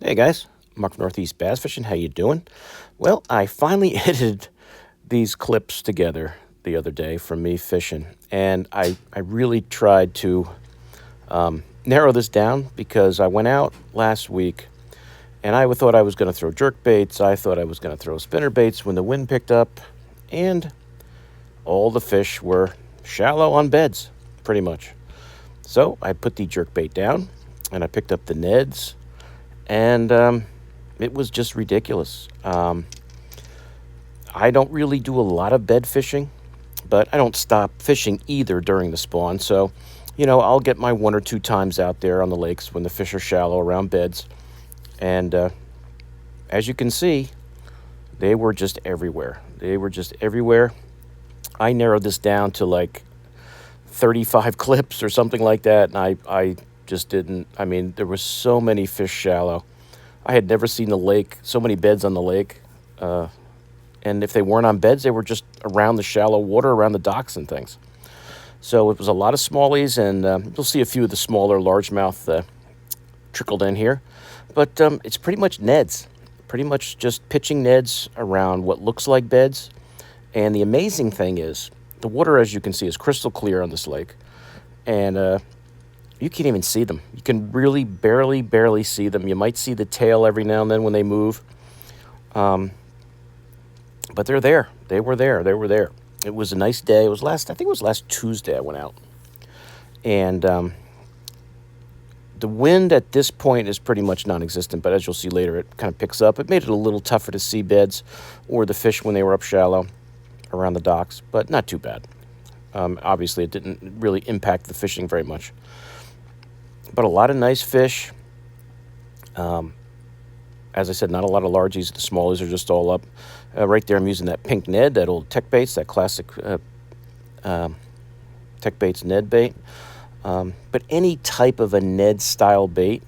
Hey guys, Mark from Northeast Bass Fishing. How you doing? Well, I finally edited these clips together the other day from me fishing, and I really tried to narrow this down because I went out last week and I thought I was going to throw jerk baits. I thought I was going to throw spinner baits when the wind picked up, and all the fish were shallow on beds, pretty much. So I put the jerk bait down and I picked up the Neds, and it was just ridiculous. I don't really do a lot of bed fishing, but I don't stop fishing either during the spawn. So, I'll get my one or two times out there on the lakes when the fish are shallow around beds. And as you can see, they were just everywhere. They were just everywhere. I narrowed this down to like 35 clips or something like that, and I just didn't. I mean, there were so many fish shallow. I had never seen the lake, so many beds on the lake. And if they weren't on beds, they were just around the shallow water, around the docks and things. So it was a lot of smallies, and you'll see a few of the smaller largemouth trickled in here. But it's pretty much Neds, pretty much just pitching Neds around what looks like beds. And the amazing thing is, the water, as you can see, is crystal clear on this lake. And you can't even see them. You can really barely see them. You might see the tail every now and then when they move. But they're there. They were there. They were there. It was a nice day. I think it was last Tuesday I went out. And the wind at this point is pretty much non-existent, but as you'll see later, it kind of picks up. It made it a little tougher to see beds or the fish when they were up shallow around the docks, but not too bad. Obviously, it didn't really impact the fishing very much. But a lot of nice fish. As I said, not a lot of largies. The smallies are just all up. Right there, I'm using that pink Ned, that old Tech Baits, that classic Tech Baits Ned bait. But any type of a Ned style bait,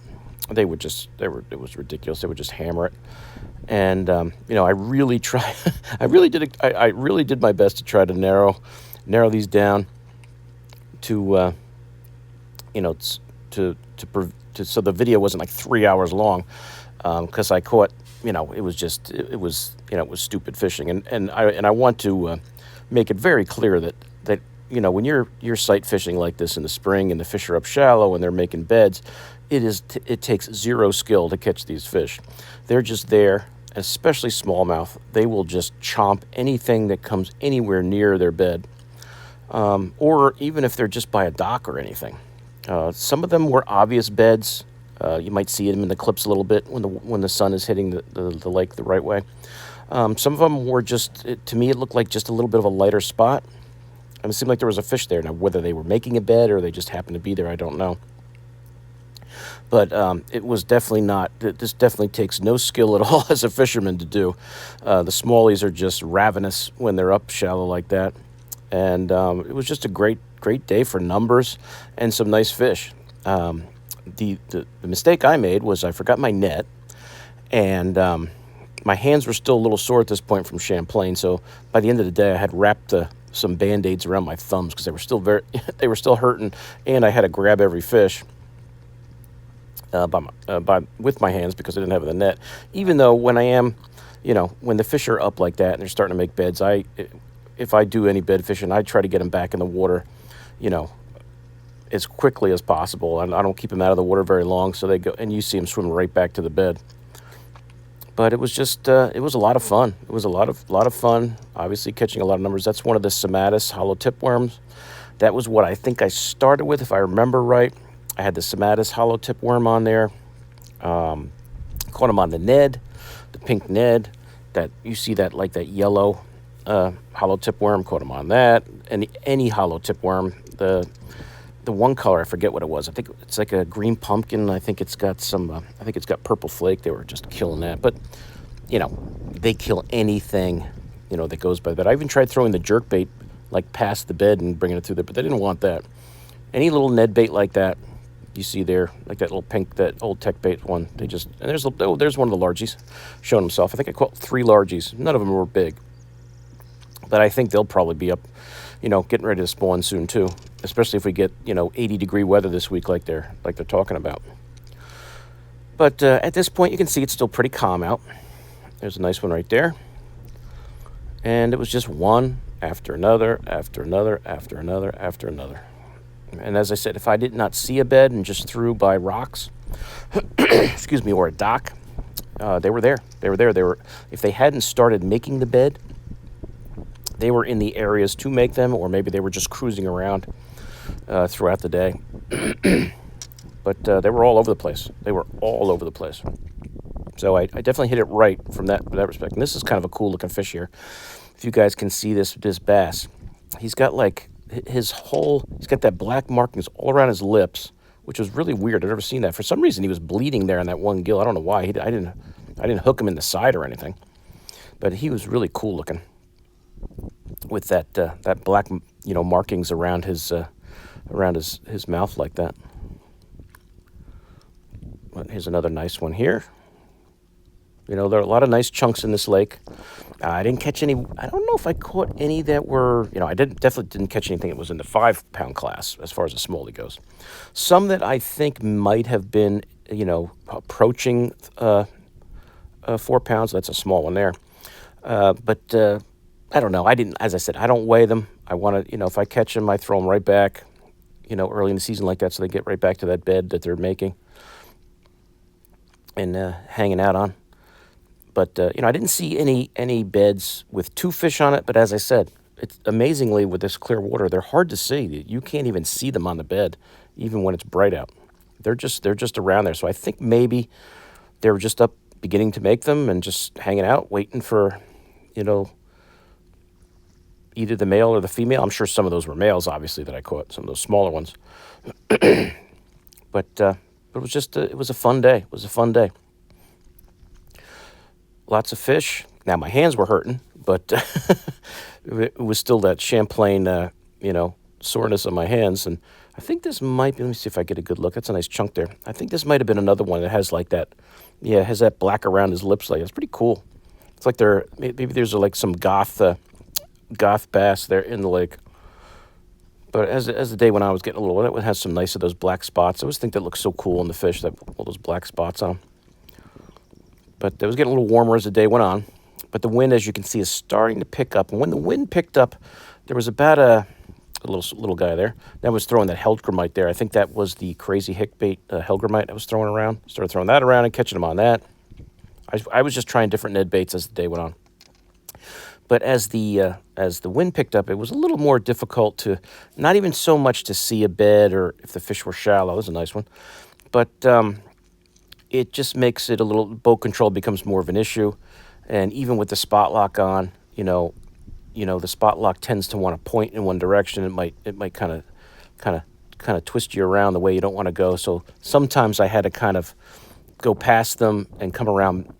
it was ridiculous. They would just hammer it. And I really tried. I really did my best to try to narrow these down to so the video wasn't like 3 hours long, because I caught, it was stupid fishing, and I want to make it very clear that when you're sight fishing like this in the spring and the fish are up shallow and they're making beds, it takes zero skill to catch these fish. They're just there, especially smallmouth. They will just chomp anything that comes anywhere near their bed, or even if they're just by a dock or anything. Some of them were obvious beds. You might see them in the clips a little bit when the sun is hitting the lake the right way. Some of them were to me, it looked like just a little bit of a lighter spot. And it seemed like there was a fish there. Now, whether they were making a bed or they just happened to be there, I don't know. But it was definitely not. This definitely takes no skill at all as a fisherman to do. The smallies are just ravenous when they're up shallow like that. And it was just a great day for numbers and some nice fish. The mistake I made was I forgot my net, and my hands were still a little sore at this point from Champlain. So by the end of the day, I had wrapped some Band-Aids around my thumbs because they were still they were still hurting, and I had to grab every fish with my hands because I didn't have the net. Even though when when the fish are up like that and they're starting to make beds, if I do any bed fishing, I try to get them back in the water, as quickly as possible. And I don't keep them out of the water very long, so they go, and you see them swimming right back to the bed. But it was just, it was a lot of fun. It was a lot of fun, obviously catching a lot of numbers. That's one of the Somatis hollow tip worms. That was what I think I started with, if I remember right. I had the Somatis hollow tip worm on there. Caught them on the Ned, the pink Ned. That you see that like that yellow hollow tip worm. Caught them on that. And any hollow tip worm. The one color, I forget what it was. I think it's like a green pumpkin. I think it's got purple flake. They were just killing that. But, they kill anything, that goes by that. I even tried throwing the jerk bait like past the bed and bringing it through there, but they didn't want that. Any little Ned bait like that you see there, like that little pink, that old Tech Bait one, there's one of the largies showing himself. I think I caught 3 largies. None of them were big. But I think they'll probably be up, getting ready to spawn soon too, especially if we get, 80-degree weather this week like they're talking about. But at this point, you can see it's still pretty calm out. There's a nice one right there. And it was just one after another, after another, after another, after another. And as I said, if I did not see a bed and just threw by rocks, excuse me, or a dock, they were there. They were there. They were. If they hadn't started making the bed, they were in the areas to make them, or maybe they were just cruising around throughout the day. But they were all over the place. They were all over the place. So I definitely hit it right from that respect. And this is kind of a cool looking fish here. If you guys can see this bass, he's got like he's got that black markings all around his lips, which was really weird. I've never seen that. For some reason, he was bleeding there in that one gill. I don't know why. I didn't hook him in the side or anything, but he was really cool looking with that black markings around his mouth like that. But here's another nice one here. There are a lot of nice chunks in this lake. I didn't catch any. I don't know if I caught any that were, definitely didn't catch anything that was in the 5-pound class as far as the smallie goes. Some that I think might have been, approaching 4 pounds. That's a small one there. But I don't know. As I said, I don't weigh them. I want to, if I catch them, I throw them right back, early in the season like that, so they get right back to that bed that they're making and hanging out on. But, I didn't see any beds with 2 fish on it. But as I said, it's amazingly with this clear water, they're hard to see. You can't even see them on the bed, even when it's bright out. They're just around there. So I think maybe they were just up beginning to make them and just hanging out, waiting for, either the male or the female. I'm sure some of those were males, obviously, that I caught, some of those smaller ones. But it was it was a fun day. It was a fun day. Lots of fish. Now, my hands were hurting, but it was still that Champlain, soreness on my hands. And I think this might be, let me see if I get a good look. That's a nice chunk there. I think this might have been another one that has like that, has that black around his lips. Like, it's pretty cool. It's like maybe there's like some goth bass there in the lake. But as the day went on, I was getting a little, it has some nice of those black spots. I always think that looks so cool on the fish, that all those black spots on them. But it was getting a little warmer as the day went on. But the wind, as you can see, is starting to pick up. And when the wind picked up, there was about a little guy there that was throwing that Hellgrammite there. I think that was the crazy hick bait Hellgrammite I was throwing around. Started throwing that around and catching them on that. I was just trying different Ned baits as the day went on. But as the wind picked up, it was a little more difficult to, not even so much to see a bed or if the fish were shallow. This is a nice one. But it just makes it a little, boat control becomes more of an issue. And even with the spot lock on, the spot lock tends to want to point in one direction. It might kind of twist you around the way you don't want to go. So sometimes I had to kind of go past them and come around,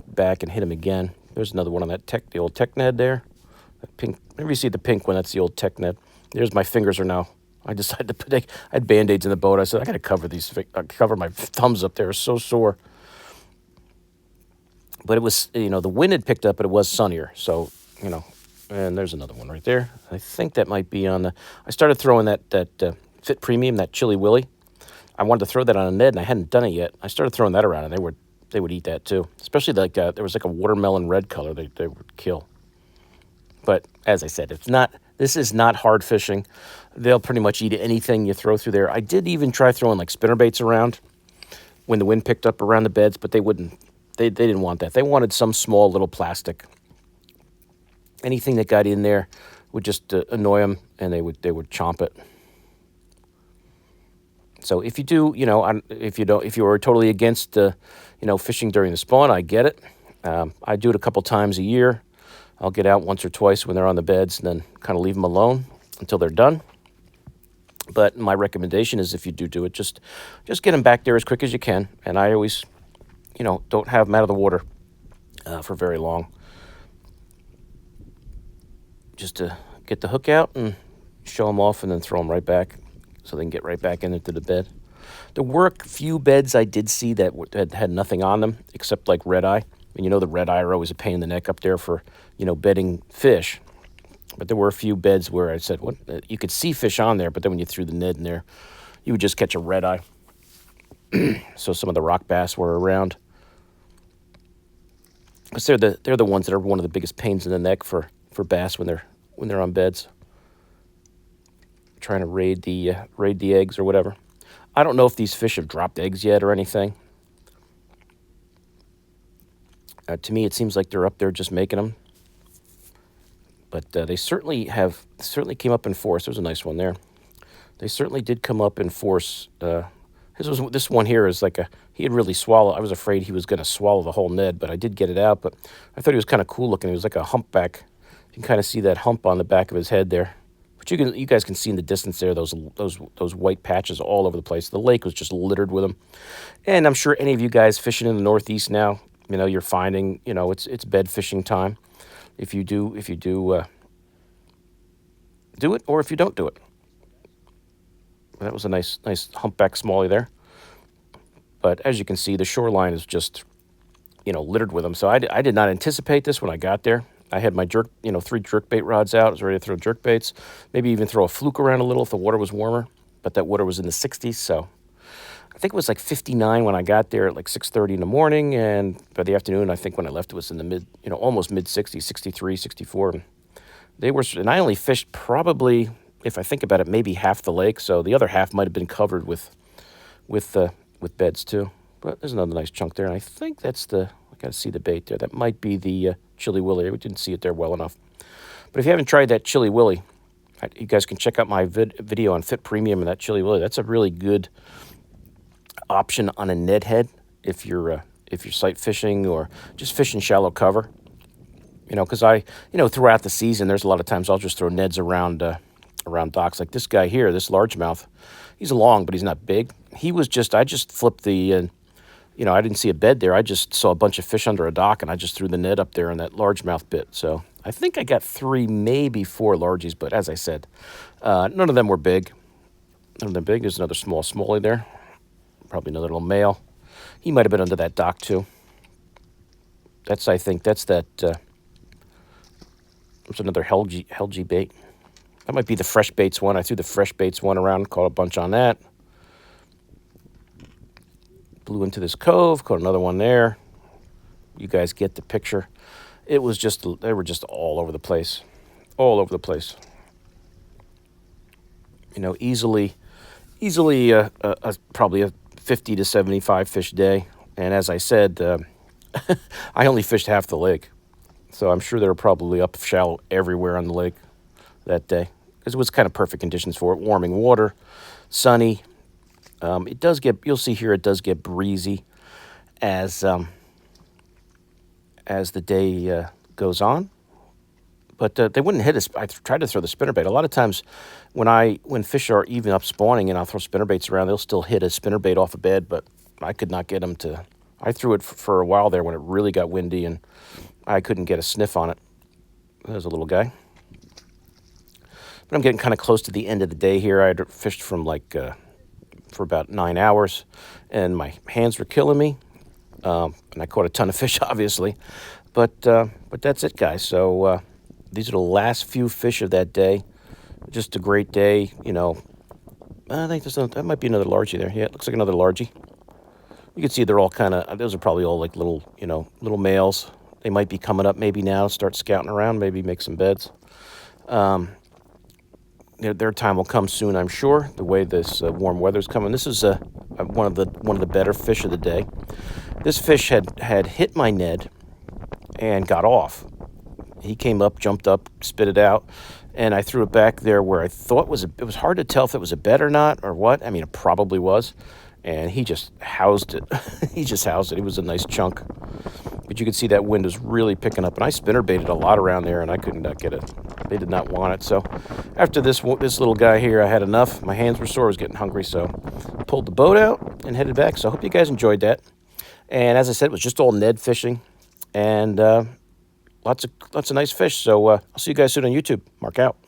back and hit them again. There's another one on that the old Tech Ned there. That pink, whenever you see the pink one, that's the old Tech Ned. There's my fingers are now. I decided to I had Band-Aids in the boat. I said, I got to cover my thumbs up there. It's so sore. But it was, the wind had picked up, but it was sunnier. So, and there's another one right there. I think that might be on I started throwing that Fit Premium, that Chili Willy. I wanted to throw that on a Ned, and I hadn't done it yet. I started throwing that around, and they would eat that too. Especially there was like a watermelon red color they would kill. But as I said, this is not hard fishing. They'll pretty much eat anything you throw through there. I did even try throwing like spinner baits around when the wind picked up around the beds, but they wouldn't. They didn't want that. They wanted some small little plastic. Anything that got in there would just annoy them, and they would chomp it. So if you do, if you are totally against, fishing during the spawn, I get it. I do it a couple times a year. I'll get out once or twice when they're on the beds and then kind of leave them alone until they're done. But my recommendation is if you do it, just get them back there as quick as you can. And I always, don't have them out of the water for very long. Just to get the hook out and show them off and then throw them right back so they can get right back into the bed. There were a few beds I did see that had nothing on them except like red eye. And the red eye are always a pain in the neck up there for, bedding fish. But there were a few beds where I said, you could see fish on there, but then when you threw the Ned in there, you would just catch a red eye. So some of the rock bass were around. Because they're the ones that are one of the biggest pains in the neck for bass when they're on beds, trying to raid the eggs or whatever. I don't know if these fish have dropped eggs yet or anything. To me, it seems like they're up there just making them. But they certainly came up in force. There was a nice one there. They certainly did come up in force. This one here is he had really swallowed. I was afraid he was going to swallow the whole Ned, but I did get it out. But I thought he was kind of cool looking. He was like a humpback. You can kind of see that hump on the back of his head there. But you guys can see in the distance there those white patches all over the place. The lake was just littered with them. And I'm sure any of you guys fishing in the Northeast now, you're finding, it's bed fishing time. If you do do it, or if you don't do it. That was a nice humpback smallie there. But as you can see, the shoreline is just, littered with them. So I did not anticipate this when I got there. I had my 3 jerkbait rods out. I was ready to throw jerkbaits, maybe even throw a fluke around a little if the water was warmer. But that water was in the 60s, so I think it was like 59 when I got there at like 6:30 in the morning, and by the afternoon, I think when I left, it was in the almost mid 60s, 63, 64. And I only fished probably, if I think about it, maybe half the lake. So the other half might have been covered with beds too. But there's another nice chunk there, and I think I got to see the bait there. That might be the Chili Willy. We didn't see it there well enough. But if you haven't tried that Chili Willy, you guys can check out my video on Fit Premium and that Chili Willy. That's a really good option on a Ned head if you're sight fishing or just fishing shallow cover. Because throughout the season, there's a lot of times I'll just throw Neds around docks. Like this guy here, this largemouth, he's long, but he's not big. I just flipped the, I didn't see a bed there. I just saw a bunch of fish under a dock, and I just threw the Ned up there, and that largemouth bit. So I think I got 3, maybe 4 largies, but as I said, none of them were big. None of them big. There's another small smallie there. Probably another little male. He might have been under that dock too. That's another Helgi bait. That might be the fresh baits one. I threw the fresh baits one around, caught a bunch on that. Blew into this cove, caught another one there. You guys get the picture. They were just all over the place. All over the place. Easily probably a 50 to 75 fish day. And as I said, I only fished half the lake. So I'm sure they were probably up shallow everywhere on the lake that day. Because it was kind of perfect conditions for it. Warming water, sunny. You'll see here, it does get breezy as the day goes on. But they wouldn't hit us. I tried to throw the spinnerbait. A lot of times when fish are even up spawning and I'll throw spinnerbaits around, they'll still hit a spinnerbait off a bed, but I could not get them to. I threw it for a while there when it really got windy, and I couldn't get a sniff on it. There's a little guy. But I'm getting kind of close to the end of the day here. I had fished for about 9 hours, and my hands were killing me. And I caught a ton of fish, obviously. But that's it, guys. So these are the last few fish of that day. Just a great day, I think that might be another largie there. Yeah, it looks like another largie. You can see they're all those are probably all like little males. They might be coming up maybe now, start scouting around, maybe make some beds. Their time will come soon, I'm sure, the way this warm weather's coming. This is one of the better fish of the day. This fish had hit my Ned and got off. He came up, jumped up, spit it out, and I threw it back there where I thought it was hard to tell if it was a bed or not or what. I mean, it probably was. And he just housed it. He just housed it. It was a nice chunk. But you can see that wind is really picking up. And I spinnerbaited a lot around there, and I could not get it. They did not want it. So after this little guy here, I had enough. My hands were sore. I was getting hungry. So I pulled the boat out and headed back. So I hope you guys enjoyed that. And as I said, it was just all Ned fishing. And lots of nice fish. So I'll see you guys soon on YouTube. Mark out.